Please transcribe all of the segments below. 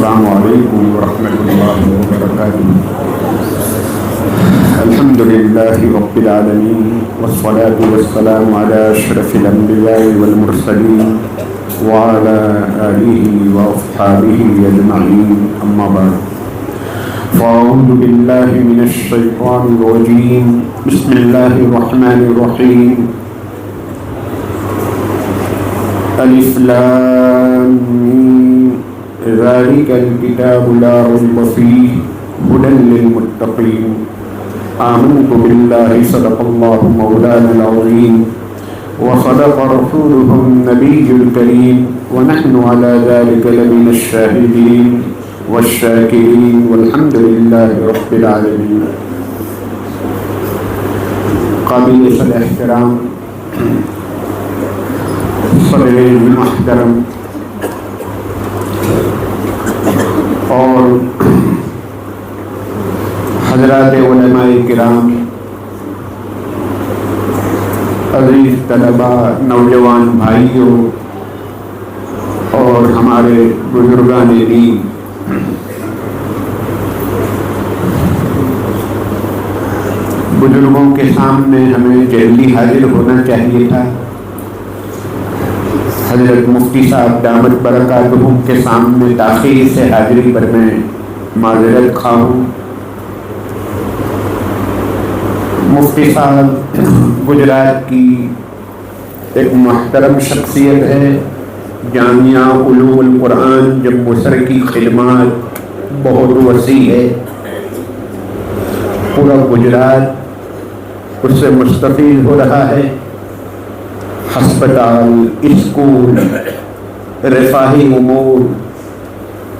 السلام علیکم ورحمۃ اللہ وبرکاتہ۔ الحمد للہ رب العالمین والصلاة والسلام علی اشرف الانبیاء والمرسلین وعلی آلہ واصحابہ اجمعین، اما بعد فاعوذ باللہ من الشیطان الرجیم، بسم اللہ الرحمن الرحیم۔ الف لام میم ذالک الکتاب لا ریب فیہ ھدی للمتقین۔ آمنت باللہ صدق اللہ مولانا العظیم وصدق رسولہ النبی الکریم ونحن علی ذلک لمن الشاہدین والشاکرین والحمد للہ رب العالمین۔ قابل صد احترام صدر محترم اور حضرات علماء کرام، عزیز طلباء، نوجوان بھائیوں اور ہمارے بزرگان دین، بزرگوں کے سامنے ہمیں جلدی حاضر ہونا چاہیے تھا۔ حضرت مفتی صاحب دامت برکاتہم کے سامنے تاخیر سے حاضری پر میں معذرت خواہ ہوں۔ مفتی صاحب گجرات کی ایک محترم شخصیت ہے۔ جامعہ علوم القرآن جموں سر کی خدمات بہت وسیع ہے، پورا گجرات اس سے مستفید ہو رہا ہے۔ ہسپتال، اسکول، رفاہی امور،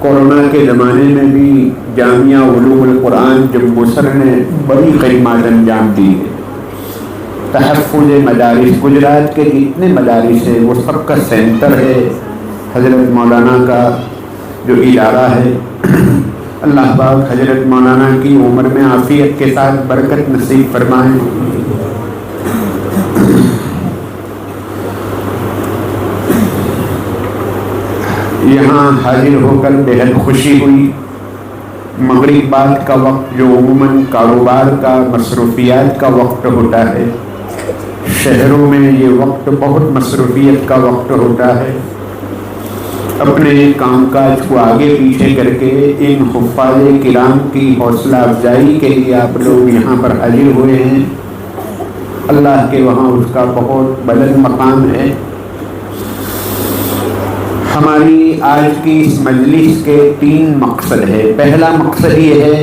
کورونا کے زمانے میں بھی جامعہ علوم القرآن جموں سر نے بڑی خدمات انجام دی ہے۔ تحفظ مدارس، گجرات کے جتنے مدارس ہیں وہ سب کا سینٹر ہے حضرت مولانا کا جو ادارہ ہے۔ اللہ پاک حضرت مولانا کی عمر میں عافیت کے ساتھ برکت نصیب فرمائے۔ یہاں حاضر ہو کر بہت خوشی ہوئی۔ مغرب بعد کا وقت جو عموماً کاروبار کا، مصروفیات کا وقت ہوتا ہے، شہروں میں یہ وقت بہت مصروفیت کا وقت ہوتا ہے۔ اپنے کام کاج کو آگے پیچھے کر کے ان حفاظ کرام کی حوصلہ افزائی کے لیے آپ لوگ یہاں پر حاضر ہوئے ہیں۔ اللہ کے وہاں اس کا بہت بلند مقام ہے۔ ہماری آج کی اس مجلس کے 3 مقصد ہے۔ پہلا مقصد یہ ہے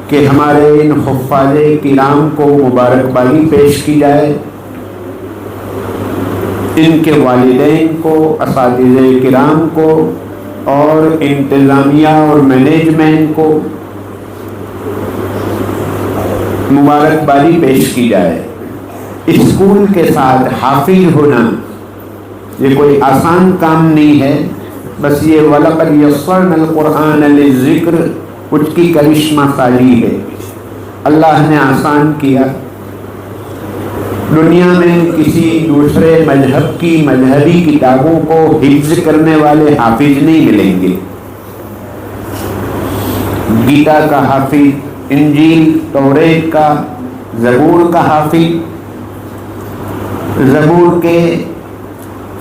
کہ ہمارے ان حفاظ کرام کو مبارکبادی پیش کی جائے، ان کے والدین کو، اساتذہ کرام کو اور انتظامیہ اور مینجمنٹ کو مبارکبادی پیش کی جائے۔ اسکول کے ساتھ حافظ ہونا یہ کوئی آسان کام نہیں ہے، بس یہ وَلَقَدْ يَسَّرْنَا الْقُرْآنَ لِلذِّكْرِ اس کی کرشمہ سازی ہے۔ اللہ نے آسان کیا۔ دنیا میں کسی دوسرے مذہب کی مذہبی کتابوں کو حفظ کرنے والے حافظ نہیں ملیں گے۔ گیتا کا حافظ، انجیل، توریت کا، زبور کا حافظ، زبور کے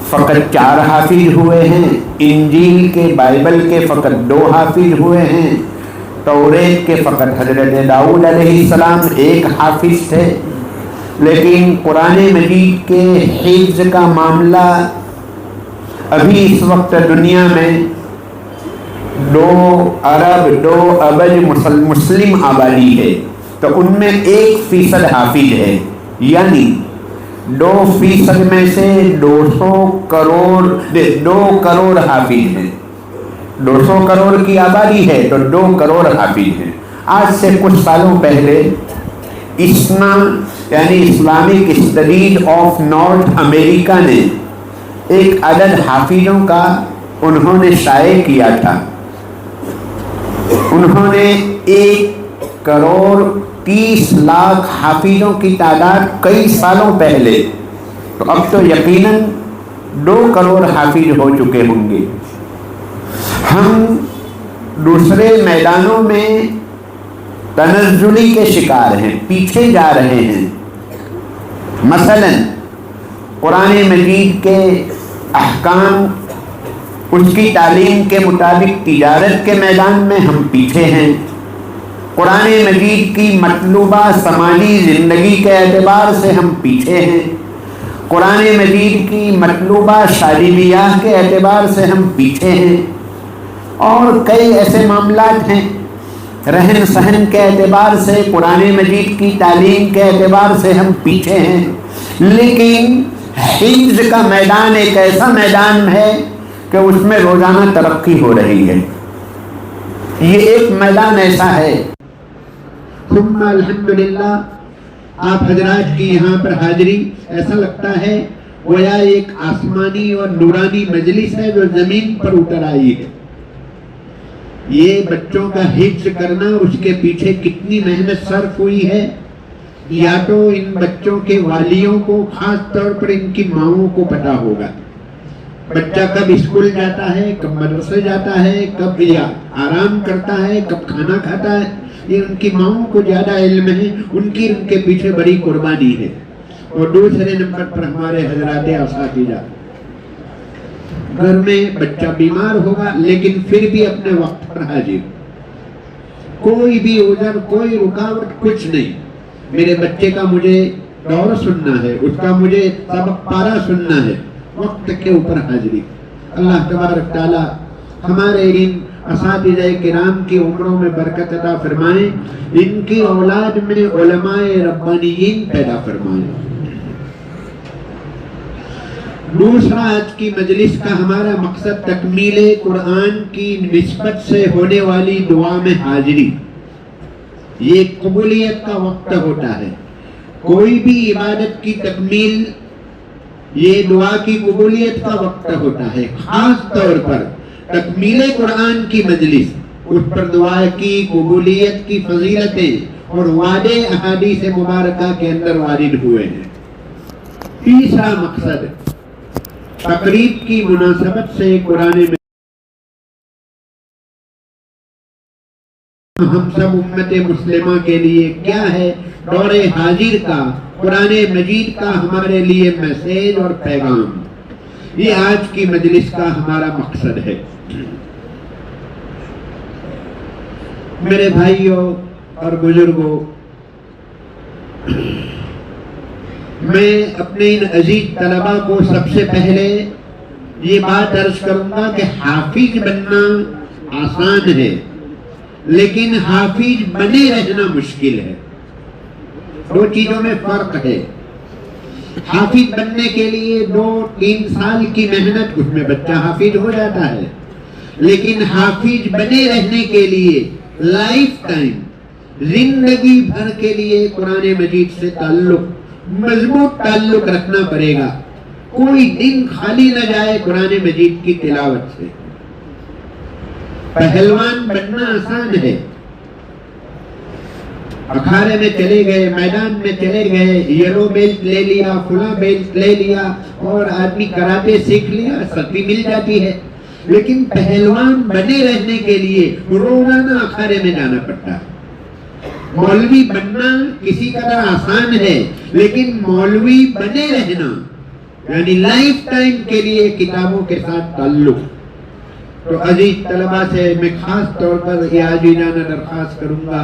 فقط 4 حافظ ہوئے ہیں، انجیل کے، بائبل کے فقط 2 حافظ ہوئے ہیں، توریت کے فقط حضرت داؤد علیہ السلام 1 حافظ تھے۔ لیکن قرآن مجید کے حفظ کا معاملہ ابھی اس وقت دنیا میں 2 ارب 2 ابج مسلم آبادی ہے، تو ان میں 1% حافظ ہے، یعنی 2% میں سے 2 کروڑ حافظ ہیں۔ 200 کروڑ کی آبادی ہے تو 2 کروڑ حافظ ہیں۔ آج سے کچھ سالوں پہلے اسنا یعنی اسلامک اسٹڈیز آف نارتھ امریکہ نے ایک عدد حافظوں کا انہوں نے شائع کیا تھا۔ انہوں نے 1,30,00,000 حافظوں کی تعداد کئی سالوں پہلے، تو اب تو یقیناً 2 کروڑ حافظ ہو چکے ہوں گے۔ ہم دوسرے میدانوں میں تنزلی کے شکار ہیں، پیچھے جا رہے ہیں۔ مثلا قرآن مجید کے احکام، اس کی تعلیم کے مطابق تجارت کے میدان میں ہم پیچھے ہیں۔ قرآن مجید کی مطلوبہ سماجی زندگی کے اعتبار سے ہم پیچھے ہیں۔ قرآن مجید کی مطلوبہ شادی بیاہ کے اعتبار سے ہم پیچھے ہیں، اور کئی ایسے معاملات ہیں رہن سہن کے اعتبار سے، قرآن مجید کی تعلیم کے اعتبار سے ہم پیچھے ہیں۔ لیکن حفظ کا میدان ایک ایسا میدان ہے کہ اس میں روزانہ ترقی ہو رہی ہے۔ یہ ایک میدان ایسا ہے۔ ثم الحمدللہ، آپ حضرات کی یہاں پر حاضری ایسا لگتا ہے گویا ایک آسمانی اور نورانی مجلس ہے جو زمین پر اتر آئی ہے۔ یہ بچوں کا حفظ کرنا، اس کے پیچھے کتنی محنت صرف ہوئی ہے، یا تو ان بچوں کے والیوں کو، خاص طور پر ان کی ماؤں کو پتہ ہوگا۔ بچہ کب اسکول جاتا ہے، کب مدرسے جاتا ہے، کب آرام کرتا ہے، کب کھانا کھاتا ہے، یہ ان کی ماؤں کو زیادہ علم ہے، ان کے پیچھے بڑی قربانی ہے۔ اور دوسرے نمبر پر ہمارے حضرات اساتذہ، گھر میں بچہ بیمار ہوگا لیکن پھر بھی اپنے وقت پر حاضر، کوئی بھی عذر، کوئی رکاوٹ، کچھ نہیں۔ میرے بچے کا مجھے دور سننا ہے، اس کا مجھے سبق پارا سننا ہے، وقت کے اوپر حاضری۔ اللہ تبارک تعالی ہمارے ان اساتذہ کرام کی عمروں میں برکت عطا فرمائیں، ان کی اولاد میں علماء ربانیین پیدا فرمائیں۔ دوسرا آج کی مجلس کا ہمارا مقصد تکمیل قرآن کی نسبت سے ہونے والی دعا میں حاضری۔ یہ قبولیت کا وقت ہوتا ہے، کوئی بھی عبادت کی تکمیل یہ دعا کی قبولیت کا وقت ہوتا ہے۔ خاص طور پر تکمیل قرآن کی مجلس، اس پر دعا کی قبولیت کی فضیلتیں اور وعدے احادیث مبارکہ کے اندر وارد ہوئے ہیں۔ تیسرا مقصد تقریب کی مناسبت سے قرآن میں ہم سب امت مسلمہ کے لیے کیا ہے دور حاضر کا قرآن مجید کا ہمارے لیے میسیج اور پیغام، یہ آج کی مجلس کا ہمارا مقصد ہے۔ میرے بھائیوں اور بزرگوں، میں اپنے ان عزیز طلباء کو سب سے پہلے یہ بات عرض کروں گا کہ حافظ بننا آسان ہے، لیکن حافظ بنے رہنا مشکل ہے۔ دو چیزوں میں فرق ہے۔ حافظ بننے کے لیے 2-3 سال کی محنت، اس میں بچہ حافظ ہو جاتا ہے، لیکن حافظ بنے رہنے کے لیے لائف ٹائم، زندگی بھر کے لیے قرآن مجید سے مضبوط تعلق رکھنا پڑے گا۔ کوئی دن خالی نہ جائے قرآن مجید کی تلاوت سے۔ پہلوان بننا آسان ہے، اکھاڑے میں چلے گئے، میدان میں چلے گئے، یلو بیلٹ لے لیا، فلاں بیلٹ لے لیا اور آدمی کراٹے سیکھ لیا، سختی مل جاتی ہے۔ لیکن پہلوان بنے رہنے کے لیے روزانہ اکھاڑے میں جانا پڑتا ہے۔ مولوی بننا کسی قدر آسان ہے، لیکن مولوی بنے رہنا یعنی لائف ٹائم کے لیے کتابوں کے ساتھ تعلق۔ تو عزیز طلباء سے میں خاص طور پر یہ عاجزانہ درخواست کروں گا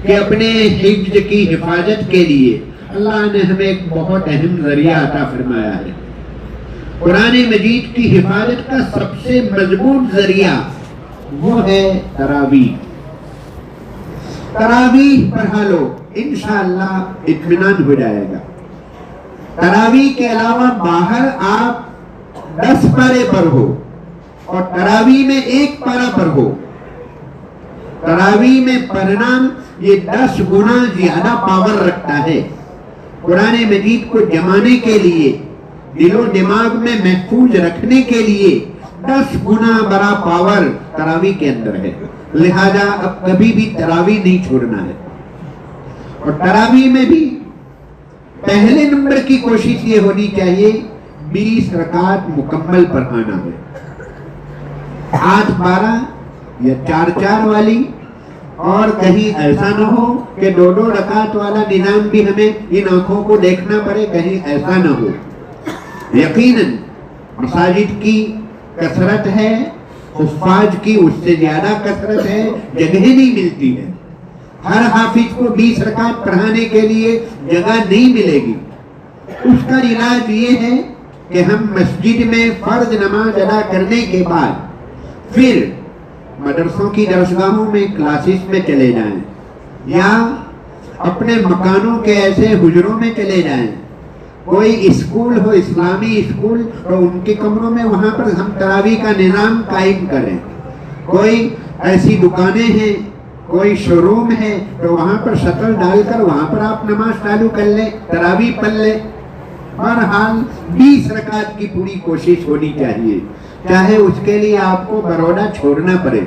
کہ اپنے حفظ کی حفاظت کے لیے اللہ نے ہمیں ایک بہت اہم ذریعہ عطا فرمایا ہے۔ قرآن مجید کی حفاظت کا سب سے مضبوط ذریعہ وہ ہے تراویح۔ تراویح پڑھا لو، انشاءاللہ اطمینان ہو جائے گا۔ تراویح کے علاوہ باہر آپ 10 پارے پڑھو اور تراویح میں 1 پارہ پڑھو۔ تراویح میں پڑھنا یہ 10 گنا زیادہ پاور رکھتا ہے۔ قرآن مجید کو جمانے کے لیے، دل و دماغ میں محفوظ رکھنے کے لیے 10 گنا بڑا پاور تراویح کے اندر ہے۔ لہذا اب کبھی بھی تراویح نہیں چھوڑنا ہے۔ اور تراویح میں بھی پہلے نمبر کی کوشش یہ ہونی چاہیے 20 رکعت مکمل پڑھانا ہے۔ 8-12 یا 4 والی، اور کہیں ایسا نہ ہو کہ 2 رکعت والا نظام بھی ہمیں ان آنکھوں کو دیکھنا پڑے، کہیں ایسا نہ ہو۔ یقیناً مساجد کی کثرت ہے، حفاظ کی اس سے زیادہ کثرت ہے، جگہیں نہیں ملتی ہے، ہر حافظ کو 20 رکعت پڑھانے کے لیے جگہ نہیں ملے گی۔ اس کا علاج یہ ہے کہ ہم مسجد میں فرض نماز ادا کرنے کے بعد پھر مدرسوں کی درسگاہوں میں کلاسز میں چلے جائیں، یا اپنے مکانوں کے ایسے حجروں میں چلے جائیں، کوئی اسکول ہو اسلامی اسکول تو ان کے کمروں میں وہاں پر ہم تراویح کا نظام قائم کریں، کوئی ایسی دکانیں ہیں، کوئی شو روم ہے تو وہاں پر شٹر ڈال کر وہاں پر آپ نماز چالو کر لیں، تراویح پڑھ لیں۔ بہرحال 20 رکعت کی پوری کوشش ہونی چاہیے، چاہے اس کے لیے آپ کو بروڈا چھوڑنا پڑے۔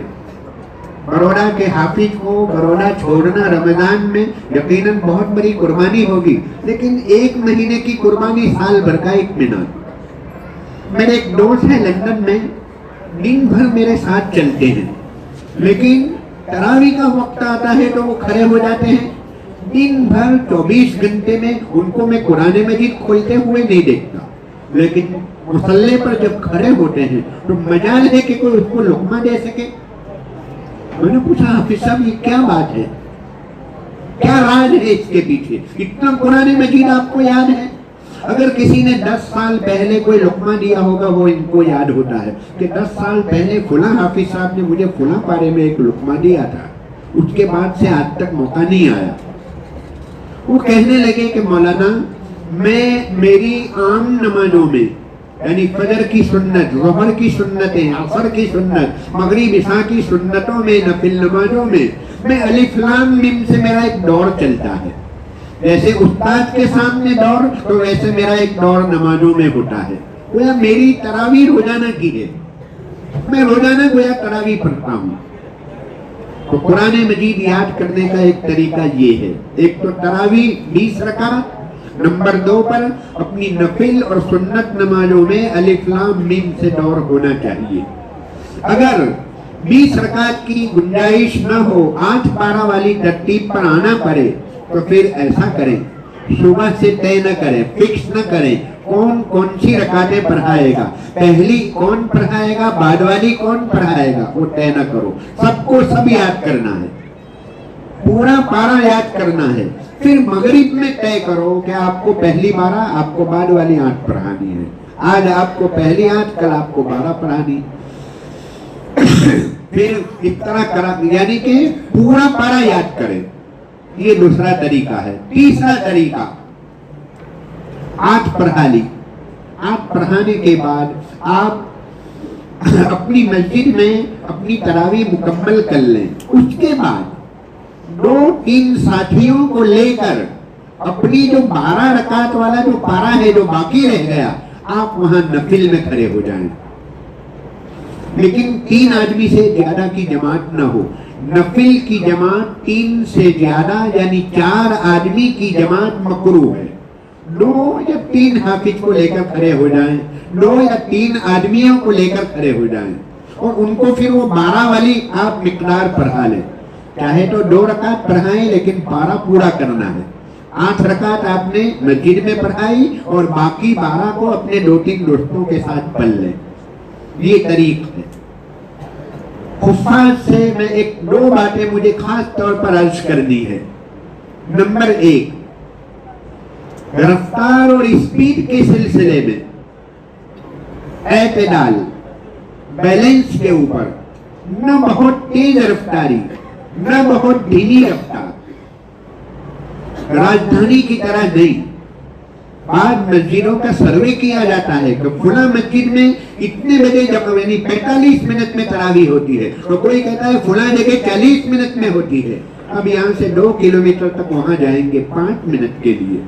بروڈا کے حافظ کو بروڈا چھوڑنا رمضان میں یقیناً بہت بڑی قربانی ہوگی، لیکن 1 مہینے کی قربانی سال بھر کا اطمینان۔ میرے ایک دوست ہیں لندن میں، دن بھر میرے ساتھ چلتے ہیں، لیکن تراویح کا وقت آتا ہے تو وہ کھڑے ہو جاتے ہیں۔ دن بھر 24 گھنٹے میں ان کو میں قرآن مجید کھولتے ہوئے نہیں دیکھتا، لیکن مصلی پر جب کھڑے ہوتے ہیں تو مجال ہے کہ کوئی اس کو لقمہ دے سکے۔ میں نے پوچھا حافظ صاحب یہ کیا بات ہے، کیا راز ہے اس کے پیچھے، اتنا قرآن مجید آپ کو یاد ہے؟ اگر کسی نے 10 سال پہلے کوئی لقمہ دیا ہوگا وہ ان کو یاد ہوتا ہے کہ 10 سال پہلے فلاں حافظ صاحب نے مجھے فلاں پارے میں ایک لقمہ دیا تھا، اس کے بعد سے آج تک موقع نہیں آیا۔ وہ کہنے لگے کہ مولانا میں میری عام نمازوں میں یعنی فجر کی سنت، ظہر کی سنتیں، عصر کی سنت، مغرب عشاء کی سنتوں میں، نفل نمازوں میں الف لام میم سے میرا ایک دور چلتا ہے، جیسے استاد کے سامنے دور تو ویسے میرا ایک دور نمازوں میں ہوتا ہے۔ گویا میری تراویح روزانہ کی ہے، میں روزانہ گویا تراویح پڑھتا ہوں۔ تو قرآن مجید یاد کرنے کا ایک طریقہ یہ ہے، ایک تو تراویح 20 رکعت، نمبر 2 پر اپنی نفل اور سنت نمازوں میں الف لام میم سے دور ہونا چاہیے۔ اگر 20 رکعت کی گنجائش نہ ہو، 8 پارہ والی ترتیب پر آنا پڑے تو پھر ایسا کریں، صبح سے طے نہ کریں، فکس نہ کریں کون سی رکعتیں پڑھائے گا، پہلی کون پڑھائے گا، بعد والی کون پڑھائے گا، وہ طے نہ کرو، سب کو سب یاد کرنا ہے، پورا پارہ یاد کرنا ہے۔ پھر مغرب میں طے کرو کہ آپ کو پہلی 12، آپ کو بعد والی 8 پڑھانی ہے، آج آپ کو پہلی 8، کل آپ کو 12 پڑھانی، پھر اس طرح کرا، یعنی کہ پورا پارہ یاد کریں۔ یہ دوسرا طریقہ ہے۔ تیسرا طریقہ، 8 پڑھا لی، 8 پڑھانے کے بعد آپ اپنی مسجد میں اپنی تراویح مکمل کر لیں، اس کے بعد 2-3 ساتھیوں کو لے کر اپنی جو 12 رکعت والا جو پارہ ہے جو باقی رہ گیا، آپ وہاں نفل میں کھڑے ہو جائیں، لیکن 3 آدمی سے زیادہ کی جماعت نہ ہو۔ نفل کی جماعت 3 سے زیادہ یعنی 4 آدمی کی جماعت مکروہ ہے۔ 2 یا 3 حافظ کو لے کر کھڑے ہو جائیں، 2 یا 3 آدمیوں کو لے کر کھڑے ہو جائیں، اور ان کو پھر وہ 12 والی آپ مقدار پڑھا لیں، چاہے تو 2 رکعت پڑھائیں لیکن پارہ پورا کرنا ہے۔ 8 رکعت آپ نے مسجد میں پڑھائی اور باقی 12 کو اپنے 2-3 دوستوں کے ساتھ پڑھ لیں، یہ طریق ہے۔ حفاظ سے میں 1-2 باتیں مجھے خاص طور پر عرض کرنی ہے۔ نمبر 1، رفتار اور اسپیڈ کے سلسلے میں اعتدال، بیلنس کے اوپر، نہ بہت تیز رفتاری نہ بہت دھیمی رفتار، راجدھانی کی طرح نہیں۔ بعض مسجدوں کا سروے کیا جاتا ہے کہ فلاں مسجد میں اتنے بجے جب یعنی 45 منٹ میں تراویح ہوتی ہے، تو کوئی کہتا ہے فلاں جگہ 40 منٹ میں ہوتی ہے۔ اب یہاں سے 2 کلومیٹر تک وہاں جائیں گے 5 منٹ کے لیے۔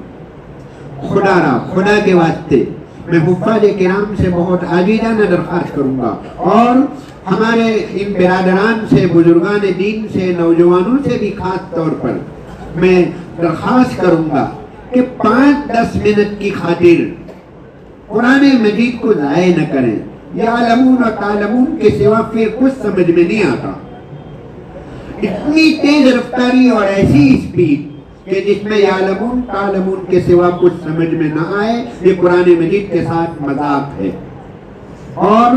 خدا کے واسطے میں حفاظ کرام سے بہت عاجزانہ درخواست کروں گا، اور ہمارے ان برادران سے، بزرگان دین سے، نوجوانوں سے بھی خاص طور پر میں درخواست کروں گا کہ 5-10 منٹ کی خاطر قرآن مجید کو ضائع نہ کریں۔ یعلمون و تعلمون کے سوا پھر کچھ سمجھ میں نہیں آتا۔ اتنی تیز رفتاری اور ایسی اسپیڈ کہ جس میں یعلمون تعلمون کے سوا کچھ سمجھ میں نہ آئے. یہ قرآن مجید کے ساتھ مذاق ہے، اور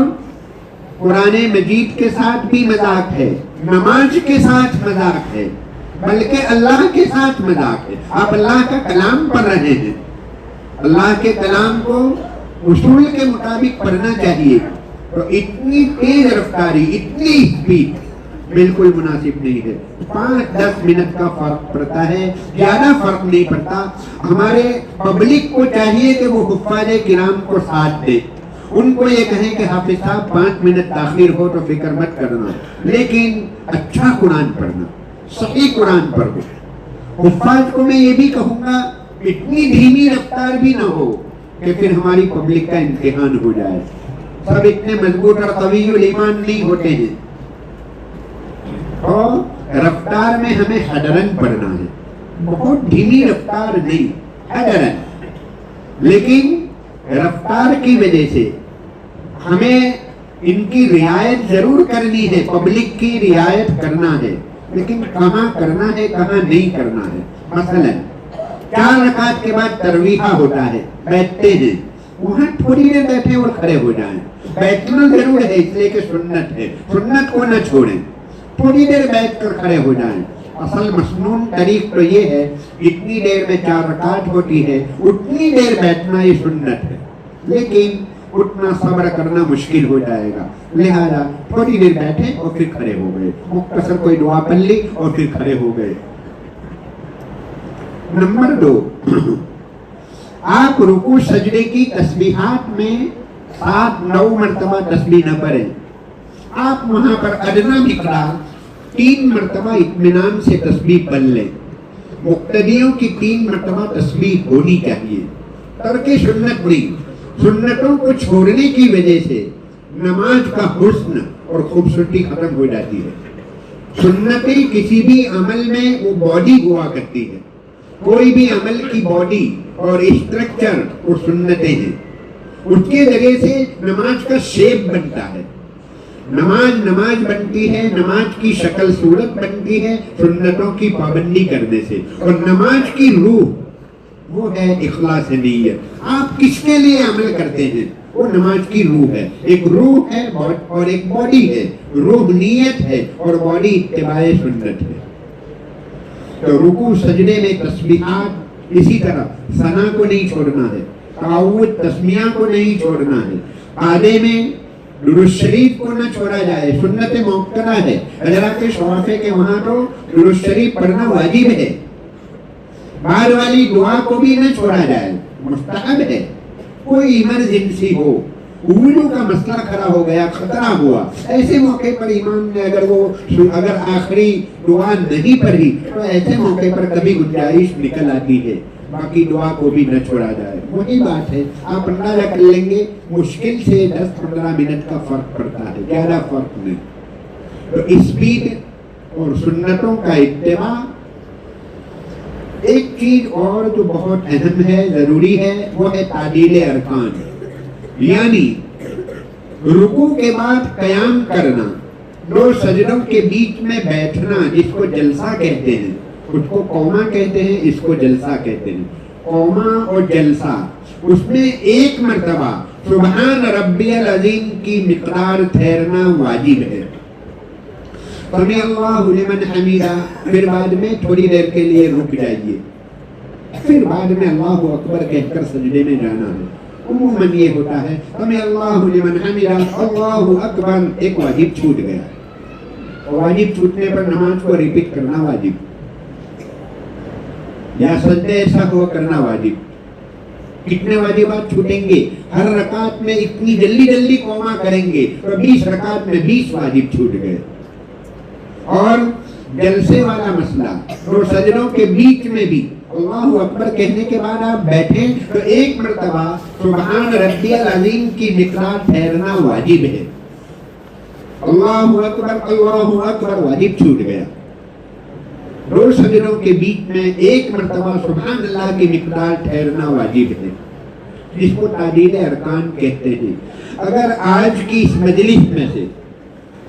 قرآن مجید کے ساتھ بھی مذاق ہے، نماز کے ساتھ مذاق ہے، بلکہ اللہ کے ساتھ مذاق ہے. آپ اللہ کا کلام پڑھ رہے ہیں، اللہ کے کلام کو اصول کے مطابق پڑھنا چاہیے، تو اتنی تیز رفتاری، اتنی اسپیڈ بالکل مناسب نہیں ہے. 5-10 منٹ کا فرق پڑتا ہے، زیادہ فرق نہیں پڑتا. ہمارے پبلک کو چاہیے کہ وہ حفاظ کرام کو ساتھ دے، ان کو یہ کہیں کہ حافظ صاحب 5 منٹ تاخیر ہو تو فکر مت کرنا، لیکن اچھا قرآن پڑھنا، صحیح قرآن پڑھو. حفاظ کو میں یہ بھی کہوں گا اتنی دھیمی رفتار بھی نہ ہو کہ پھر ہماری پبلک کا امتحان ہو جائے. سب اتنے مضبوط اور قوی الایمان نہیں ہوتے ہیں، اور رفتار میں ہمیں حدرن پڑھنا ہے، بہت دھیمی رفتار نہیں، حدرن. لیکن رفتار کی وجہ سے ہمیں ان کی رعایت ضرور کرنی ہے، پبلک کی رعایت کرنا ہے، لیکن کہاں کرنا ہے کہاں نہیں کرنا ہے. مثلا 4 رکعت کے بعد ترویحہ ہوتا ہے، بیٹھتے ہیں، وہاں تھوڑی دیر بیٹھے اور کھڑے ہو جائیں. بیٹھنا ضرور ہے اس لیے کہ سنت ہے، سنت کو نہ چھوڑیں، تھوڑی دیر بیٹھ کر کھڑے ہو جائیں. اصل مسنون طریق تو یہ ہے، جتنی دیر میں 4 رکعت ہوتی ہے اتنی دیر بیٹھنا یہ سنت ہے، لیکن اتنا صبر کرنا مشکل ہو جائے گا. لہذا تھوڑی دیر بیٹھے اور پھر کھڑے ہو گئے، مختصر کوئی دعا پڑھ لی اور پھر کھڑے ہو گئے. نمبر 2، آپ رکوع سجدے کی تسبیحات میں 7-9 مرتبہ تسبیح نہ پڑھیں. آپ وہاں پر ادنا مقدار 3 مرتبہ اطمینان سے تسبیح پڑھ لیں. مقتدیوں کی 3 مرتبہ تسبیح ہونی چاہیے. ترک سنت نہیں، سنتوں کو چھوڑنے کی وجہ سے نماز کا حسن اور خوبصورتی ختم ہو جاتی ہے. سنتیں کسی بھی عمل میں وہ باڈی ہوا کرتی ہے، کوئی بھی عمل کی باڈی اور اسٹرکچر وہ سنتیں ہیں. اس کے ذریعے سے نماز کا شیپ بنتا ہے، نماز بنتی ہے، نماز کی شکل صورت بنتی ہے سنتوں کی پابندی کرنے سے. اور نماز کی روح وہ ہے اخلاص نیت. آپ کس کے لیے عمل کرتے ہیں وہ نماز کی روح ہے. ایک روح ہے اور ایک باڈی ہے. روح نیت ہے اور باڈی اتباع سنت ہے. تو رکوع سجدے میں تسبیحات، اسی طرح ثنا کو نہیں چھوڑنا ہے، تعوذ تسمیہ کو نہیں چھوڑنا ہے، آدھے میں درود شریف کو نہ چھوڑا جائے. سنت موقرہ ہے، حضرات شوافے کے وہاں تو درود شریف پڑھنا واجب ہے. بعد والی دعا کو بھی نہ چھوڑا جائے، مستحب ہے. کوئی ایمرجنسی ہو، وضو کا مسئلہ کھڑا ہو گیا، خطرہ ہوا، ایسے موقع پر امام نے اگر آخری دعا نہیں پڑھی تو ایسے موقع پر کبھی گنجائش نکل آتی ہے، باقی دعا کو بھی نہ چھوڑا جائے. وہی بات ہے، آپ اندازہ کر لیں گے مشکل سے 10-15 منٹ کا فرق پڑتا ہے، زیادہ فرق نہیں. تو اسپیڈ اور سنتوں کا اتباع. ایک چیز اور جو بہت اہم ہے، ضروری ہے، وہ ہے تعدیل ارکان، یعنی رکوع کے بعد قیام کرنا، 2 سجدوں کے بیچ میں بیٹھنا، جس کو جلسہ کہتے ہیں. اس کو قوما کہتے ہیں، اس کو جلسہ کہتے ہیں. قوما اور جلسہ، اس میں 1 مرتبہ سبحان ربی العظیم کی مقدار ٹھہرنا واجب ہے. سمع اللہ لمن حمیدہ، پھر بعد میں تھوڑی دیر کے لیے رک جائیے، پھر بعد میں اللہ اکبر کہہ کر سجدے میں جانا ہے. عموماً یہ ہوتا ہے سمع اللہ لمن حمیدہ اللہ اکبر، ایک واجب چھوٹ گیا. واجب چھوٹنے پر نماز کو ریپیٹ کرنا واجب، یا سجدے ایسا ہوا کرنا واجب. کتنے واجبات چھوٹیں گے؟ ہر رکعت میں اتنی جلدی قوما کریں گے تو 20 رکعت میں 20 واجب چھوٹ گئے. اور جلسے والا مسئلہ، 2 سجدوں کے بیچ میں بھی اللہ اکبر کہنے کے بعد آپ بیٹھیں تو 1 مرتبہ سبحان ربی العظیم کی مقدار ٹھہرنا واجب ہے. اللہ اکبر واجب چھوٹ گیا. 2 سجدوں کے بیچ میں 1 مرتبہ سبحان اللہ کی مقدار ٹھہرنا واجب ہے، جس کو تعدیل ارکان کہتے ہیں. اگر آج کی اس مجلس میں سے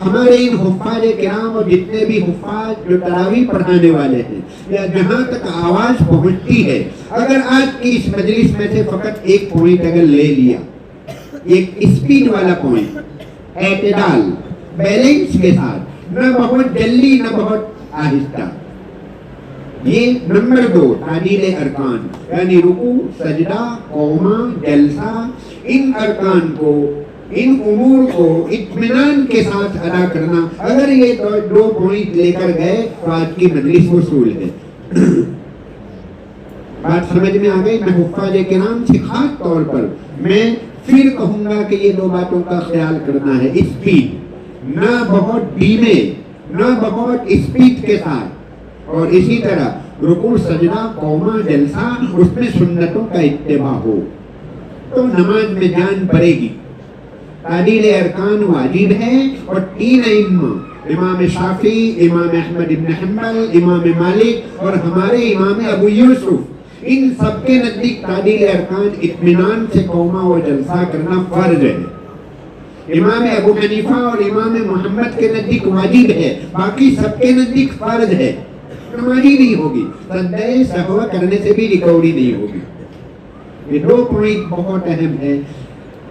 ہمارے ان حفاظ کرام اور جتنے بھی حفاظ جو تراویح پڑھانے والے ہیں یا جہاں تک آواز پہنچتی ہے، اگر آج کی اس مجلس میں سے فقط ایک پوائنٹ اگر لے لیا، ایک اسپیڈ والا پوائنٹ، اعتدال، بیلنس کے ساتھ، نہ بہت جلدی نہ بہت آہستہ، یہ نمبر 2 تعدیل ارکان، یعنی رکوع، سجدہ، قومہ، جلسہ، ان ارکان کو، ان امور کو اطمینان کے ساتھ ادا کرنا، اگر یہ 2 پوائنٹ لے کر گئے تو آج کی مجلس وصول ہے۔ بات سمجھ میں آ گئی؟ میں حفاظ کرام سے خاص طور پر میں پھر کہوں گا کہ یہ 2 باتوں کا خیال کرنا ہے، اسپیڈ، نہ بہت دھیمے نہ بہت اسپیڈ کے ساتھ، اور اسی طرح رکوع، سجدہ، قومہ، جلسہ، اس میں سنتوں کا اتباع ہو تو نماز میں جان پڑے گی۔ تعدیل ارکان واجب ہے، اور 3 ائمہ، امام شافعی، امام احمد بن حنبل، امام مالک اور ہمارے امام ابو یوسف، ان سب کے نزدیک تعدیل ارکان اطمینان سے قومہ و جلسہ کرنا فرض ہے۔ امام ابو حنیفہ اور امام محمد کے نزدیک واجب ہے، باقی سب کے نزدیک فرض ہے، نمازی نہیں ہوگی، سجدہ سہو کرنے سے بھی ریکوری نہیں ہوگی۔ یہ 2 پوائنٹ بہت اہم ہے،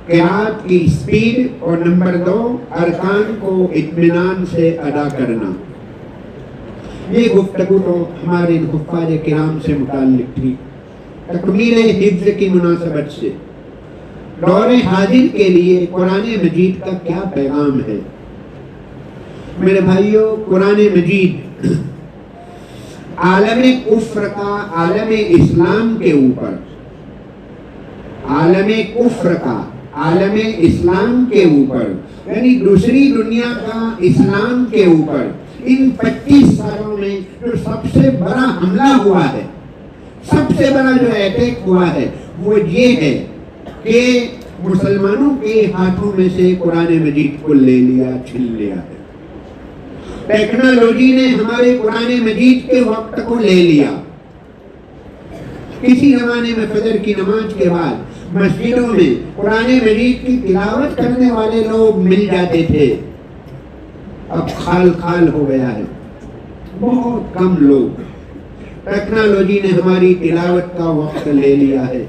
قرات کی سپیڈ، اور نمبر 2 ارکان کو اطمینان سے ادا کرنا۔ یہ گفتگو تو ہمارے حفاظ کرام سے متعلق تھی۔ تکمیل حفظ کی مناسبت سے دور حاضر کے لیے قرآن مجید کا کیا پیغام ہے؟ میرے بھائیوں، قرآن مجید عالم کفر کا، عالم اسلام کے اوپر، عالم کفر کا، عالم اسلام کے اوپر، یعنی دوسری دنیا کا اسلام کے اوپر ان 25 سالوں میں جو سب سے بڑا حملہ ہوا ہے، سب سے بڑا جو اٹیک ہوا ہے، وہ یہ ہے کہ مسلمانوں کے ہاتھوں میں سے قرآن مجید کو لے لیا، چھین لیا ہے۔ ٹیکنالوجی نے ہمارے قرآن مجید کے وقت کو لے لیا۔ کسی زمانے میں فجر کی نماز کے بعد مسجدوں میں قرآن مجید کی تلاوت کرنے والے لوگ مل جاتے تھے، اب خال خال ہو گیا ہے، بہت کم لوگ۔ ٹیکنالوجی نے ہماری تلاوت کا وقت لے لیا ہے۔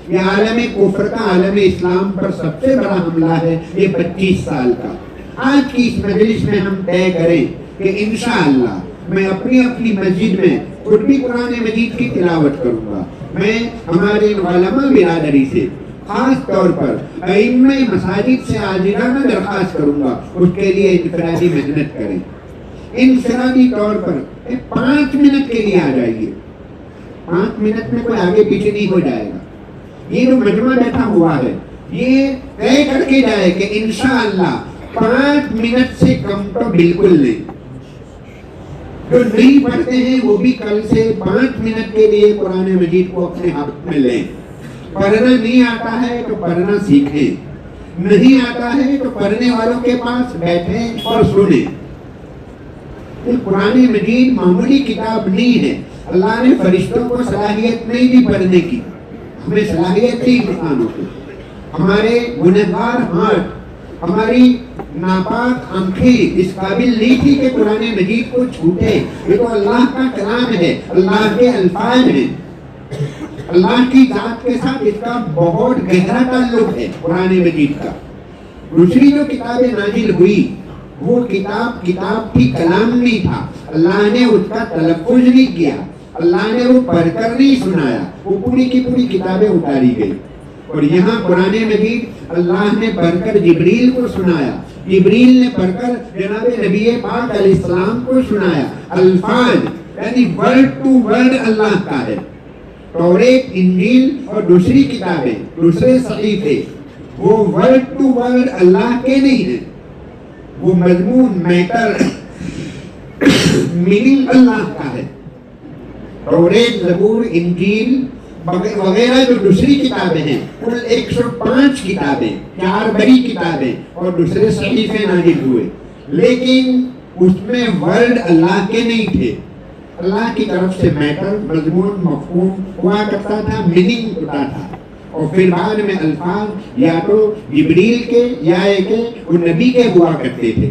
یہ عالم کفر کا عالم اسلام پر سب سے بڑا حملہ ہے، یہ 25 سال کا۔ آج کی اس مجلس میں ہم طے کریں کہ انشاءاللہ میں اپنی اپنی مسجد میں خود بھی قرآن مجید کی تلاوت کروں گا۔ میں ہمارے علماء برادری سے خاص طور پر ائمہ مساجد سے عاجزانہ درخواست کروں گا، اس کے لیے انفرادی محنت کریں۔ انفرادی طور پر 5 منٹ کے لیے آ جائیے، 5 منٹ میں کوئی آگے پیچھے نہیں ہو جائے گا۔ یہ جو مجمع بیٹھا ہوا ہے، یہ طے کر کے جائے کہ انشاءاللہ 5 منٹ سے کم تو بالکل نہیں۔ جو نہیں پڑھتے ہیں وہ بھی کل سے 5 منٹ کے لیے قرآن مجید کو اپنے ہاتھ میں لیں۔ پڑھنا نہیں آتا ہے تو پڑھنا سیکھیں، نہیں آتا ہے تو پڑھنے والوں کے پاس بیٹھیں اور سنیں۔ قرآن مجید معمولی کتاب نہیں ہے، اللہ نے فرشتوں کو صلاحیت نہیں دی پڑھنے کی، ہمیں صلاحیت تھی انسانوں کو۔ ہمارے گنہگار ہاتھ، ہماری ناپاک آنکھیں اس قابل نہیں تھی کہ قرآن مجید کو چھوٹے۔ یہ تو اللہ کا کلام ہے، اللہ کے الفاظ ہیں، اللہ کی ذات کے ساتھ اس کا بہت گہرا تعلق ہے قرآن مجید کا۔ دوسری جو کتابیں نازل ہوئی وہ کتاب تھی، کلام نہیں تھا، اللہ نے اس کا تلفظ نہیں کیا، اللہ نے وہ پڑھ کر نہیں سنایا، وہ پوری کی پوری کتابیں اتاری گئی۔ اور یہاں قرآن مجید اللہ نے پڑھ کر جبریل کو سنایا، جبریل نے پڑھ کر جناب نبی پاک علیہ السلام کو سنایا۔ الفاظ یعنی ورڈ ٹو ورڈ اللہ کا ہے۔ توریت، انجیل اور دوسری کتابیں، دوسرے صحیفے، وہ ورڈ ٹو ورڈ اللہ کے نہیں ہیں، وہ مضمون، میٹر، میننگ اللہ کا ہے۔ توریت، زبور، انجیل وغیرہ جو دوسری کتابیں ہیں، کل 105 کتابیں، 4 بڑی کتابیں اور دوسرے صحیفے نازل ہوئے، لیکن اس میں ورڈ اللہ کے نہیں تھے۔ اللہ کی طرف سے میٹر، مضمون، مفہوم ہوا کرتا تھا، میننگ ہوتا تھا، اور پھر بعد میں الفاظ یا تو جبریل کے یا کہ وہ نبی کے ہوا کرتے تھے۔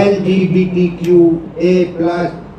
LGBTQA+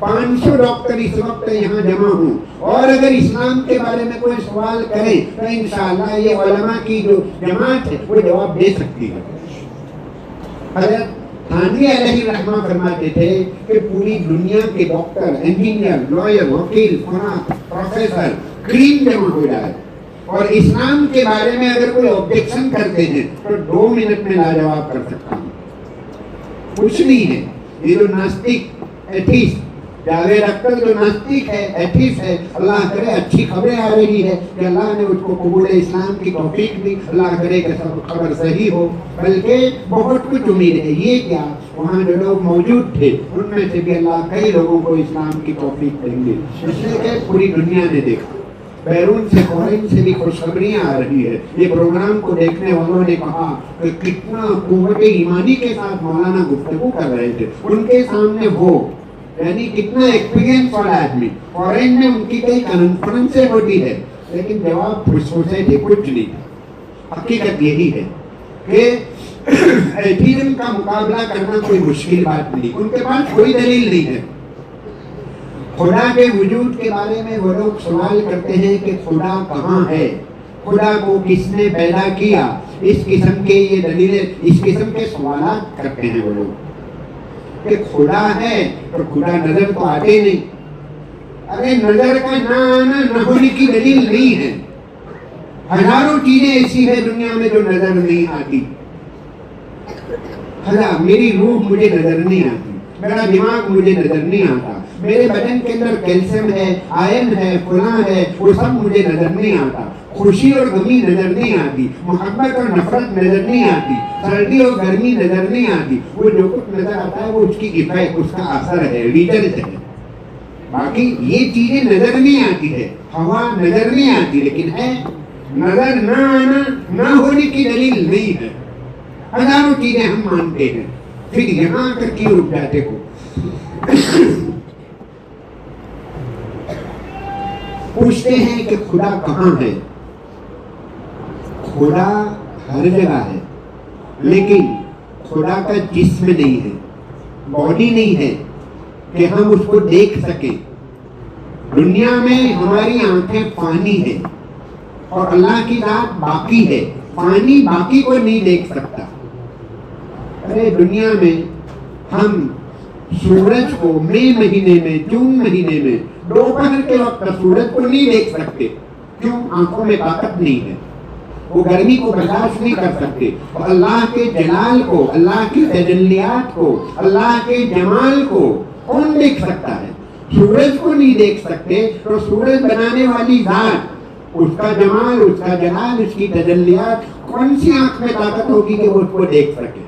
500 ڈاکٹر اس وقت یہاں جمع ہوں اور اگر اسلام کے بارے میں کوئی سوال کریں تو انشاءاللہ یہ علماء کی جو جماعت ہے وہ جواب دے سکتی ہے. حضرت تھانوی علیہ رحمہ فرماتے تھے کہ پوری دنیا کے ڈاکٹر، انجینئر، لائر، وکیل، فلاں، پروفیسر کریم جمع ہو جائے اور اسلام کے بارے میں اگر کوئی آبجیکشن کرتے ہیں تو 2 منٹ میں لاجواب کر سکتا ہوں. کچھ نہیں ہے. یہ جو ناستک ایتھیسٹ جاوید اختر جو ناستک ہے، ایتھیسٹ ہے، اللہ کرے اچھی خبریں آ رہی ہے کہ اللہ نے اس کو قبول اسلام کی توفیق دی، اللہ کرے کہ سب خبر صحیح ہو، بلکہ بہت کچھ امید ہے. یہ کیا وہاں جو لوگ موجود تھے ان میں سے بھی اللہ کئی لوگوں کو اسلام کی توفیق دیں گے. اس لیے کہ پوری دنیا نے دیکھا، بیرون سے فورن سے بھی خوشخبریاں آ رہی ہے. یہ پروگرام کو دیکھنے والوں نے کہا کہ کتنا قوت ایمانی کے ساتھ مولانا گفتگو کر رہے تھے. ان کے سامنے وہ یعنی کتنا ایکسپیرینس والا آدمی، فورن میں ان کی کئی کانفرنسیں ہوتی ہے لیکن جواب پوچھے تھے کچھ نہیں. حقیقت یہی ہے کہ ایتھیزم کا مقابلہ کرنا کوئی مشکل بات نہیں. ان کے پاس کوئی دلیل نہیں ہے. خدا کے وجود کے بارے میں وہ لوگ سوال کرتے ہیں کہ خدا کہاں ہے، خدا کو کس نے پیدا کیا. اس قسم کے یہ دلیلیں، اس قسم کے سوالات کرتے ہیں وہ لوگ کہ خدا ہے تو خدا نظر تو آتے نہیں. ارے نظر کا نہ آنا نہ ہونے کی دلیل نہیں ہے. ہزاروں چیزیں ایسی ہے دنیا میں جو نظر نہیں آتی. میری روح مجھے نظر نہیں آتی، میرا دماغ مجھے نظر نہیں آتا، میرے بدن کے اندر کیلشیم ہے، آئرن ہے، فلاں ہے، وہ سب مجھے نظر نہیں آتا. خوشی اور غمی نظر نہیں آتی، محبت اور نفرت نظر نہیں آتی، سردی اور گرمی نظر نہیں آتی. وہ جو کچھ نظر آتا ہے وہ اس کی افیکٹ، اس کا اثر ہے، ریزلٹ ہے. باقی یہ چیزیں نظر نہیں آتی ہے. ہوا نظر نہیں آتی لیکن ہے. نظر نہ آنا نہ ہونے کی دلیل نہیں ہے. ہزاروں چیزیں ہم مانتے ہیں، پھر یہاں آ کر کیوں رک جاتے ہو؟ پوچھتے ہیں کہ خدا کہاں ہے. خدا ہر جگہ ہے لیکن خدا کا جسم نہیں ہے، باڈی نہیں ہے کہ ہم اس کو دیکھ سکیں. دنیا میں ہماری آنکھیں فانی ہے اور اللہ کی ذات باقی ہے. فانی باقی کو نہیں دیکھ سکتا. ارے دنیا میں ہم سورج کو مئی مہینے میں، جون مہینے میں دوپہر کے وقت سورج کو نہیں دیکھ سکتے. کیوں؟ آنکھوں میں طاقت نہیں ہے، وہ گرمی کو برداشت نہیں کر سکتے. اللہ کے جلال کو، اللہ کی تجلیات کو، اللہ کے جمال کو کون دیکھ سکتا ہے؟ سورج کو نہیں دیکھ سکتے تو سورج بنانے والی ذات، اس کا جمال، اس کا جلال، اس کی تجلیات، کون سی آنکھ میں طاقت ہوگی کہ وہ اس کو دیکھ سکے؟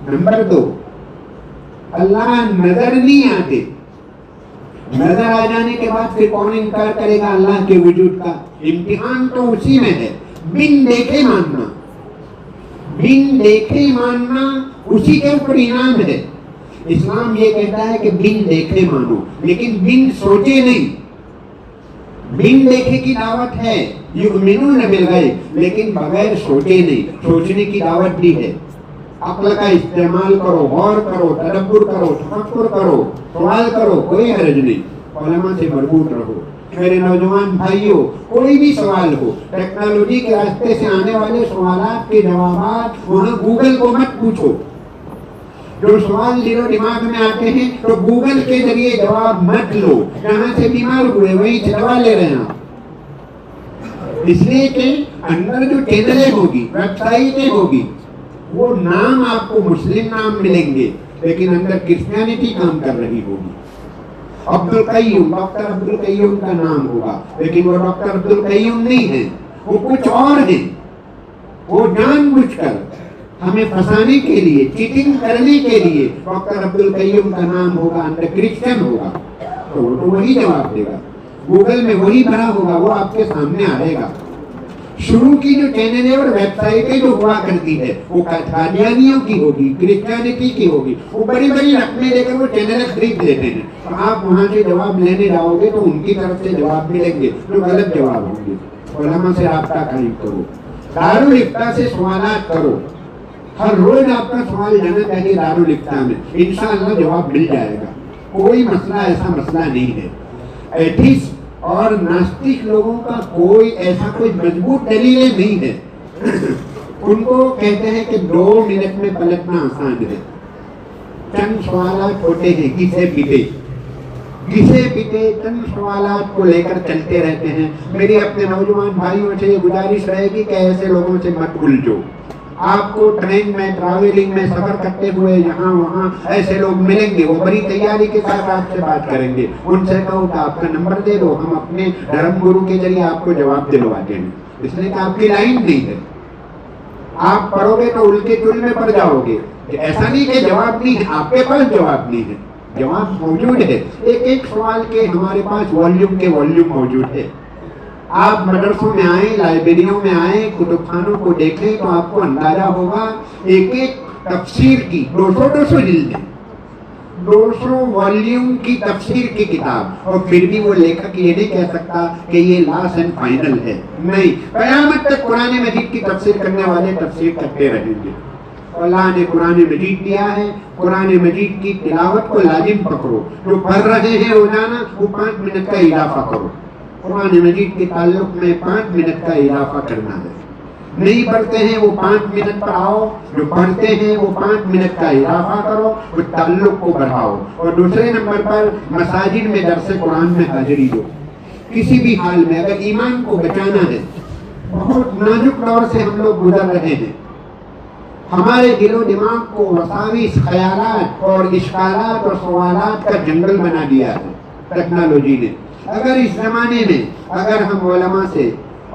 نمبر 2، اللہ نظر نہیں آتے. نظر آ جانے کے بعد پھر کون انکار کرے گا اللہ کے وجود کا؟ امتحان تو اسی میں ہے. بن دیکھے ماننا، بن دیکھے ماننا اسی کے اوپر انعام ہے. اسلام یہ کہتا ہے کہ بن دیکھے مانو لیکن بن سوچے نہیں. بن دیکھے کی دعوت ہے، یؤمنون بالغیب، لیکن بغیر سوچے نہیں. سوچنے کی دعوت بھی ہے. عقل کا استعمال کرو، غور کرو، تدبر کرو، تفکر کرو، سوال کرو، کوئی حرج نہیں. علماء سے مربوط رہو. میرے نوجوان بھائیوں، کوئی بھی سوال ہو، ٹیکنالوجی کے راستے سے آنے والے سوالات کے جوابات وہاں گوگل کو مت پوچھو. جو سوال دل و دماغ میں آتے ہیں تو گوگل کے ذریعے جواب مت لو. جہاں سے بیمار ہوئے وہیں سے دوا لے رہے ہیں. اس لیے کہ اندر جو چینلیں ہوگی، ویب سائٹیں ہوگی، وہ نام آپ کو مسلم نام ملیں گے لیکن اندر کرسچینٹی کام کر رہی ہوگی. عبد القیوم، ڈاکٹر عبد القیوم کا نام ہوگا لیکن وہ ڈاکٹر عبد القیوم نہیں ہے، وہ کچھ اور ہیں. وہ جان بوجھ کر ہمیں پھنسانے کے لیے، چیٹنگ کرنے کے لیے ڈاکٹر عبد القیوم کا نام ہوگا، اندر کرسچن ہوگا تو وہ تو وہی جواب دے گا. گوگل میں وہی بھرا ہوگا، وہ آپ کے سامنے آئے گا. شروع کی جو چینلیں اور ویب سائٹیں جو ہوا کرتی ہے وہ قادیانیوں کی ہوگی، کرسچینٹی کی ہوگی. وہ بڑی بڑی رقمیں دے کر وہ چینلیں خرید لیتے ہیں. آپ وہاں سے جواب لینے جاؤ گے تو ان کی طرف سے جواب ملیں گے جو غلط جواب ہوں گے. علماء سے رابطہ قائم کرو، دارالفتہ سے سوالات کرو. ہر روز آپ کا سوال جانا چاہیے دارالفتاء میں، انشاءاللہ جواب مل جائے گا. کوئی مسئلہ ایسا مسئلہ نہیں ہے. ایتھیسٹ اور ناستک لوگوں کا کوئی ایسا کوئی مضبوط دلیل نہیں ہے. ان کو کہتے ہیں کہ 2 منٹ میں پلٹنا آسان ہے. چند سوالات ہوتے ہیں گھسے پیٹے چند سوالات کو لے کر چلتے رہتے ہیں. میری اپنے نوجوان بھائیوں سے یہ گزارش رہے گی کہ ایسے لوگوں سے مت الجھو. آپ کو ٹرین میں ٹریولنگ میں سفر کرتے ہوئے یہاں وہاں ایسے لوگ ملیں گے، وہ بڑی تیاری کے ساتھ آپ سے بات کریں گے. ان سے کہو کہ آپ کا نمبر دے دو، ہم اپنے دھرم گرو کے ذریعے آپ کو جواب دلواتے ہیں. اس لیے کہ آپ کی لائن نہیں ہے. آپ پڑھو گے تو الٹے چل میں پڑ جاؤ گے. ایسا نہیں کہ جواب نہیں ہے، آپ کے پاس جواب نہیں ہے، جواب موجود ہے. ایک سوال کے ہمارے پاس والیوم موجود ہے. آپ مدرسوں میں آئیں، لائبریریوں میں آئیں، کتب خانوں کو دیکھیں تو آپ کو اندازہ ہوگا ایک تفسیر کی 200 جلدیں، 200 والیوم کی تفسیر کی کتاب، اور پھر بھی وہ لیکھک یہ نہیں کہہ سکتا کہ یہ لاسٹ اینڈ فائنل ہے. نہیں، قیامت تک قرآن مجید کی تفسیر کرنے والے تفسیر کرتے رہیں گے. اللہ نے قرآن مجید دیا ہے، قرآن مجید کی تلاوت کو لازم پکڑو. جو پڑھ رہے ہیں روزانہ وہ 5 منٹ کا اضافہ کرو. قرآن مجید کے تعلق میں 5 منٹ کا اضافہ کرنا ہے. نہیں پڑھتے ہیں وہ 5 منٹ پڑھاؤ، جو پڑھتے ہیں وہ 5 منٹ کا اضافہ کرو، وہ تعلق کو بڑھاؤ. اور دوسرے نمبر پر مساجد میں درس قرآن میں حاضری دو. کسی بھی حال میں اگر ایمان کو بچانا ہے، بہت نازک دور سے ہم لوگ گزر رہے ہیں. ہمارے دل و دماغ کو وساوس، خیالات اور اشکالات اور سوالات کا جنگل بنا دیا ہے ٹیکنالوجی نے. اگر اس زمانے میں اگر ہم علماء سے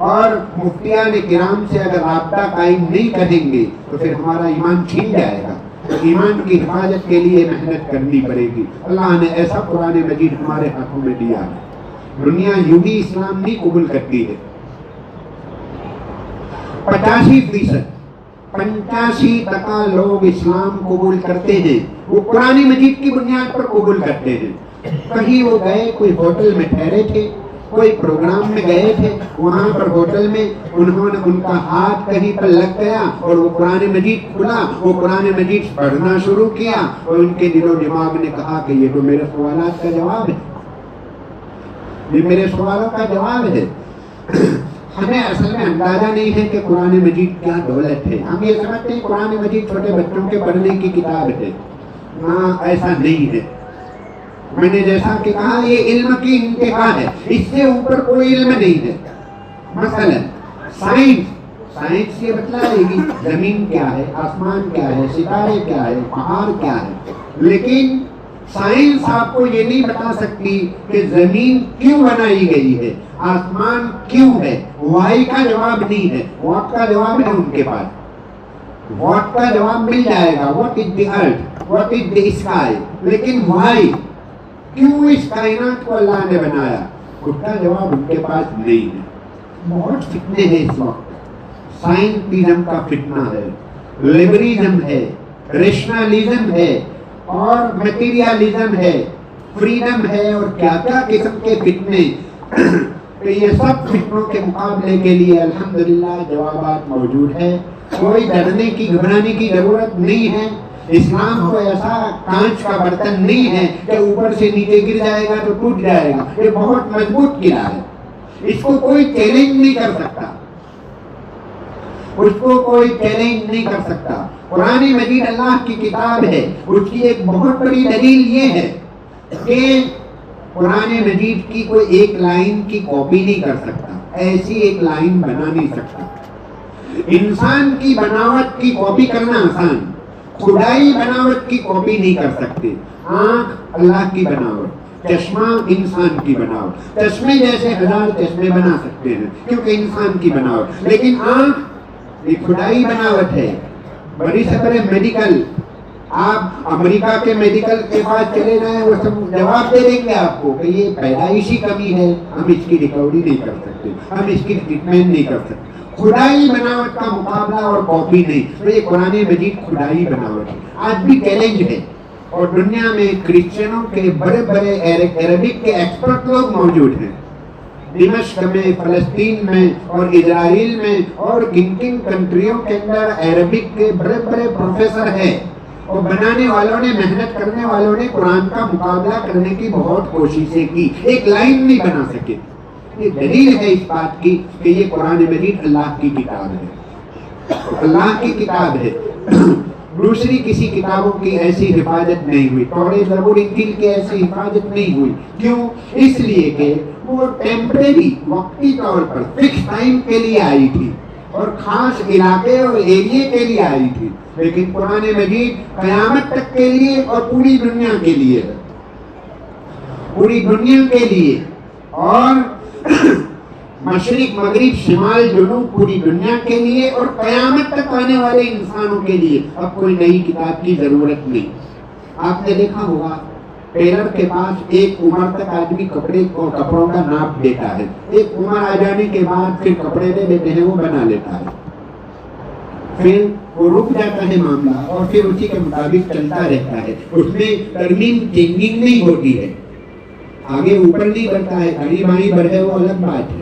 اور مفتیان کرام سے اگر رابطہ قائم نہیں کریں گے تو پھر ہمارا ایمان چھین جائے گا. ایمان کی حفاظت کے لیے محنت کرنی پڑے گی. اللہ نے ایسا قرآن مجید ہمارے ہاتھوں میں دیا ہے. دنیا یوں ہی اسلام نہیں قبول کرتی ہے. 85% لوگ اسلام قبول کرتے ہیں، وہ قرآن مجید کی بنیاد پر قبول کرتے ہیں. کہیں وہ گئے، کوئی ہوٹل میں ٹھہرے تھے، کوئی پروگرام میں گئے تھے، وہاں پر ہوٹل میں انہوں نے ان کا ہاتھ کہیں پر لگ گیا اور وہ قرآن مجید کھلا، وہ قرآن مجید پڑھنا شروع کیا اور ان کے دل و دماغ نے کہا کہ یہ تو میرے سوالات کا جواب ہے، یہ میرے سوالوں کا جواب ہے. ہمیں اصل میں اندازہ نہیں ہے کہ قرآن مجید کیا دولت ہے. ہم یہ سمجھتے ہیں قرآن مجید چھوٹے بچوں کے پڑھنے کی کتاب ہے. ہاں، ایسا نہیں ہے. میں نے جیسا کہ کہا یہ علم کی انتہا ہے، اس سے اوپر کوئی علم نہیں ہے. مثلا سائنس یہ بتلائے گی زمین کیا ہے، آسمان کیا ہے، ستارے کیا ہے، پہاڑ کیا ہے. لیکن سائنس آپ کو یہ نہیں بتا سکتی کہ زمین کیوں بنائی گئی ہے، آسمان کیوں ہے. وائی کا جواب نہیں ہے، واٹ کا جواب ہے ان کے پاس. واٹ کا جواب مل جائے گا، what is the earth, what is the sky. لیکن وائی، کیوں اس کائنات کو اللہ نے بنایا، اس کا جواب ان کے پاس نہیں ہے. بہت فتنے ہیں اس وقت. سائنٹزم کا فتنہ ہے، لبرلزم ہے، ریشنلزم ہے اور میٹیریلزم ہے، فریڈم ہے اور کیا کیا قسم کے فتنے. تو یہ سب فتنوں کے مقابلے کے لیے الحمدللہ جوابات موجود ہے. کوئی ڈرنے کی گھبرانے کی ضرورت نہیں ہے. اسلام کو ایسا کانچ کا برتن نہیں ہے کہ اوپر سے نیچے گر جائے گا تو ٹوٹ جائے گا. یہ بہت مضبوط قلعہ ہے، اس کو کوئی چیلنج نہیں کر سکتا، اس کو کوئی چیلنج نہیں کر سکتا. قرآن مجید اللہ کی کتاب ہے. اس کی ایک بہت بڑی دلیل یہ ہے کہ قرآن مجید کی کوئی ایک لائن کی کاپی نہیں کر سکتا، ایسی ایک لائن بنا نہیں سکتا. انسان کی بناوٹ کی کاپی کرنا آسان، خدائی بناوٹ کی کاپی نہیں کر سکتے. آنکھ اللہ کی بناوٹ، چشمہ انسان کی بناوٹ. چشمے جیسے 1000 چشمے بنا سکتے ہیں کیونکہ انسان کی بناوٹ، لیکن آنکھ ایک خدائی بناوٹ ہے. بڑی سے بڑے میڈیکل، آپ امریکہ کے میڈیکل کے پاس چلے جائیں، وہ سب جواب دے دیں گے آپ کو کہ یہ پیدائشی کمی ہے، ہم اس کی ریکوری نہیں کر سکتے، ہم اس کی ٹریٹمنٹ نہیں کر سکتے. خدائی بناوٹ کا مقابلہ اور کاپی نہیں. تو یہ قرآن مجید خدائی بناوٹ ہے، آج بھی چیلنج ہے. اور دنیا میں کرسچنوں کے بڑے بڑے عربک کے ایکسپرٹ لوگ موجود ہیں. دمشق میں، فلسطین میں اور اسرائیل میں اور کن کن کنٹریوں کے اندر عربک کے بڑے بڑے پروفیسر ہیں، اور بنانے والوں نے، محنت کرنے والوں نے قرآن کا مقابلہ کرنے کی بہت کوششیں کی، ایک لائن نہیں بنا سکے۔ یہ دلیل ہے اس بات کی کہ یہ قرآن مجید اللہ کی کتاب ہے، اللہ کی کتاب ہے۔ دوسری کسی کتابوں کی ایسی حفاظت نہیں ہوئی، توریت زبور انجیل کی ایسی حفاظت نہیں ہوئی۔ کیوں؟ اس لیے کہ وہ ٹیمپریری، وقتی طور پر فکس ٹائم کے لیے آئی تھی اور خاص علاقے اور ایریے کے لیے آئی تھی، لیکن قرآن مجید قیامت تک کے لیے اور پوری دنیا کے لیے، پوری دنیا کے لیے، اور مشرق مغرب شمال جنوب پوری دنیا کے لیے اور قیامت تک آنے والے انسانوں کے لیے۔ اب کوئی نئی کتاب کی ضرورت نہیں۔ آپ نے دیکھا ہوگا ٹیلر کے پاس ایک عمر تک آدمی کپڑوں کا ناپ دیتا ہے، ایک عمر آ جانے کے بعد پھر کپڑے دے دیتے ہیں، وہ بنا لیتا ہے، پھر وہ رک جاتا ہے معاملہ اور پھر اسی کے مطابق چلتا رہتا ہے، اس میں ترمیم چینجنگ نہیں ہوتی ہے، آگے اوپر نہیں بڑھتا ہے، گھڑی بائیں بڑھے وہ الگ بات ہے،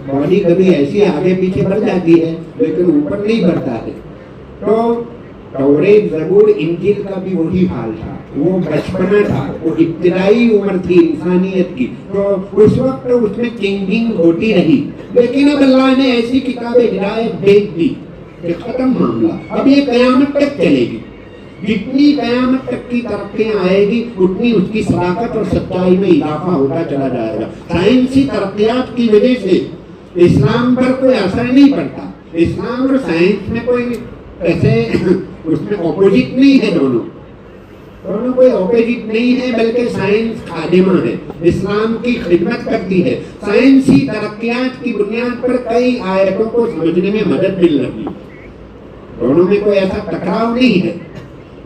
باڈی کبھی ایسی آگے پیچھے بڑھ جاتی ہے لیکن اوپر نہیں بڑھتا ہے۔ تو توریت زبور انجیل کا بھی وہی حال تھا، وہ بچپنا تھا، وہ ابتدائی عمر تھی انسانیت کی، تو اس وقت اس میں چینجنگ ہوتی رہی، لیکن اب اللہ نے ایسی کتاب ہدایت بھیج دی کہ ختم معاملہ، اب یہ قیامت تک چلے گی، جتنی قیامت تک کی ترقیاں آئے گی اتنی اس کی صداقت اور سچائی میں اضافہ ہوتا چلا جائے گا۔ سائنسی ترقیات کی وجہ سے اسلام پر کوئی اثر نہیں پڑتا، اسلام اور سائنس میں کوئی ایسے اس میں اپوزٹ نہیں ہے، دونوں کوئی اپوزٹ نہیں ہے، بلکہ سائنس خادمہ ہے، اسلام کی خدمت کرتی ہے۔ سائنسی ترقیات کی بنیاد پر کئی آیتوں کو سمجھنے میں مدد مل رہی ہے، دونوں میں کوئی ایسا ٹکراؤ نہیں ہے،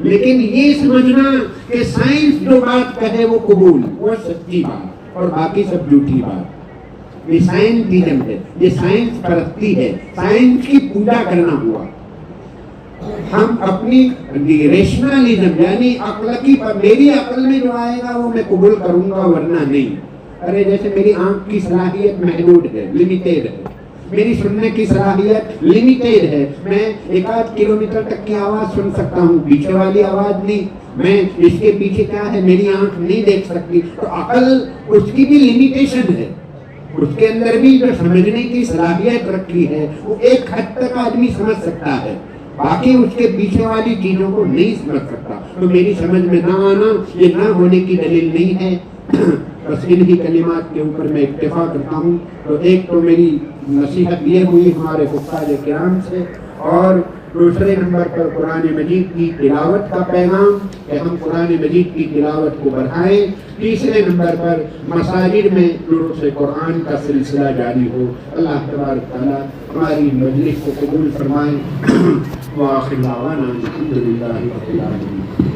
لیکن یہ سمجھنا کہ سائنس جو بات کہے وہ قبول، وہ سچی بات اور باقی سب جھوٹی بات، یہ سائنٹزم ہے، یہ سائنس پرستی ہے، سائنس کی پوجا کرنا ہوا۔ ہم اپنی ریشنلزم یعنی عقل کی، میری عقل میں جو آئے گا وہ میں قبول کروں گا ورنہ نہیں۔ ارے جیسے میری آنکھ کی صلاحیت محدود ہے، لمیٹیڈ ہے، میری سننے کی صلاحیت لمیٹیڈ ہے، میں 1-8 کلومیٹر تک کی آواز سن سکتا ہوں، پیچھے والی آواز نہیں، میں اس کے پیچھے کیا ہے میری آنکھ نہیں دیکھ سکتی، تو عقل اس کی بھی لمیٹیشن ہے، اس کے اندر بھی جو سمجھنے کی صلاحیت رکھی ہے وہ ایک حد تک آدمی سمجھ سکتا ہے، باقی اس کے پیچھے والی چیزوں کو نہیں سمجھ سکتا۔ تو میری سمجھ میں نہ آنا یہ نہ ہونے کی دلیل نہیں ہے۔ بس انہی کلمات کے اوپر میں اکتفا کرتا ہوں۔ تو ایک تو میری نصیحت یہ ہوئی ہمارے حفاظ کرام سے، اور دوسرے نمبر پر قرآن مجید کی تلاوت کا پیغام کہ ہم قرآن مجید کی تلاوت کو بڑھائیں، تیسرے نمبر پر مساجد میں دروس قرآن کا سلسلہ جاری ہو۔ اللہ تبارک تعالیٰ ہماری مجلس کو قبول فرمائے۔ وآخر دعوانا الحمدللہ رب العالمین۔